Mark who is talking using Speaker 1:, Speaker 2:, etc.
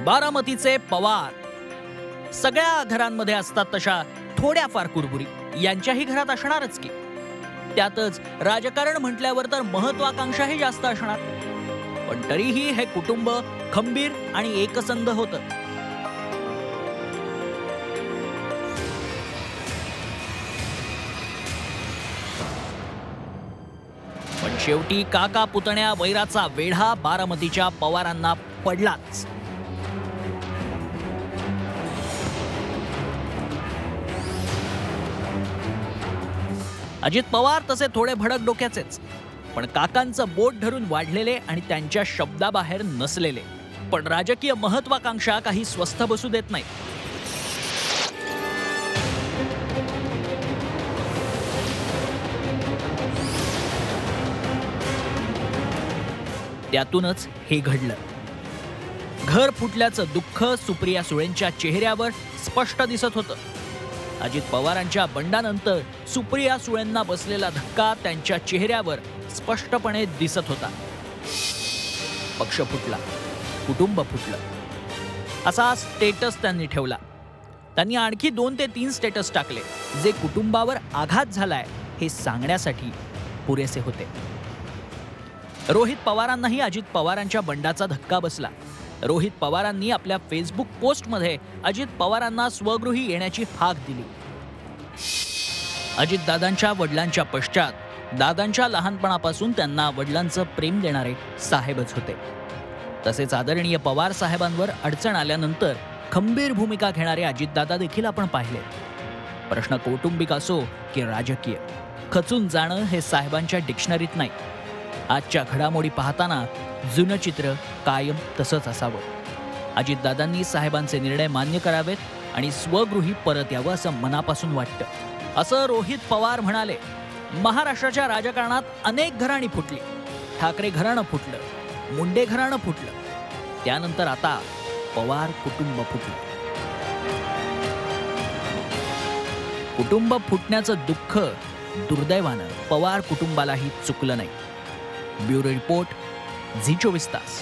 Speaker 1: बारामतीचे पवार सगळ्या घरांमध्ये असतात तशा थोड्याफार कुरबुरी यांच्याही घरात असणारच की. त्यातच राजकारण म्हटल्यावर तर महत्वाकांक्षाही जास्त असणार. पण तरीही हे कुटुंब खंबीर आणि एकसंध होतं. पण शेवटी काका पुतण्या वैराचा वेढा बारामतीच्या पवारांना पडलाच. अजित पवार तसे थोडे भडक डोक्याचेच, पण काकांचं बोट धरून वाढलेले आणि त्यांच्या शब्दाबाहेर नसलेले. पण राजकीय महत्वाकांक्षा काही स्वस्थ बसू देत नाही. त्यातूनच हे घडलं. घर फुटल्याचं दुःख सुप्रिया सुळेंच्या चेहऱ्यावर स्पष्ट दिसत होतं. अजित पवारांच्या बंडानंतर सुप्रिया सुळेंना बसलेला धक्का त्यांच्या चेहऱ्यावर स्पष्टपणे दिसत होता. पक्ष फुटला, कुटुंब फुटलं, असा स्टेटस त्यांनी ठेवला. त्यांनी आणखी 2 ते 3 स्टेटस टाकले, जे कुटुंबावर आघात झालाय हे सांगण्यासाठी पुरेसे होते. रोहित पवारांनाही अजित पवारांच्या बंडाचा धक्का बसला. रोहित पवारांनी आपल्या फेसबुक पोस्टमध्ये अजित पवारांना स्वगृही येण्याची हाक दिली. अजितदादांच्या वडिलांच्या पश्चात दादांच्या लहानपणापासून त्यांना वडिलांचं प्रेम देणारे साहेबच होते. तसेच आदरणीय पवार साहेबांवर अडचण आल्यानंतर खंबीर भूमिका घेणारे अजितदादा देखील आपण पाहिले. प्रश्न कौटुंबिक असो की राजकीय, खचून जाणं हे साहेबांच्या डिक्शनरीत नाही. आजच्या घडामोडी पाहताना जुनं चित्र कायम तसंच असावं. अजितदादांनी साहेबांचे निर्णय मान्य करावेत आणि स्वगृही परत यावं असं मनापासून वाटतं, असं रोहित पवार म्हणाले. महाराष्ट्राच्या राजकारणात अनेक घराणी फुटली. ठाकरे घराणं फुटलं, मुंडे घराणं फुटलं, त्यानंतर आता पवार कुटुंब फुटलं. कुटुंब फुटण्याचं दुःख दुर्दैवानं पवार कुटुंबालाही चुकलं नाही. ब्युरो रिपोर्ट, झी 24 तास.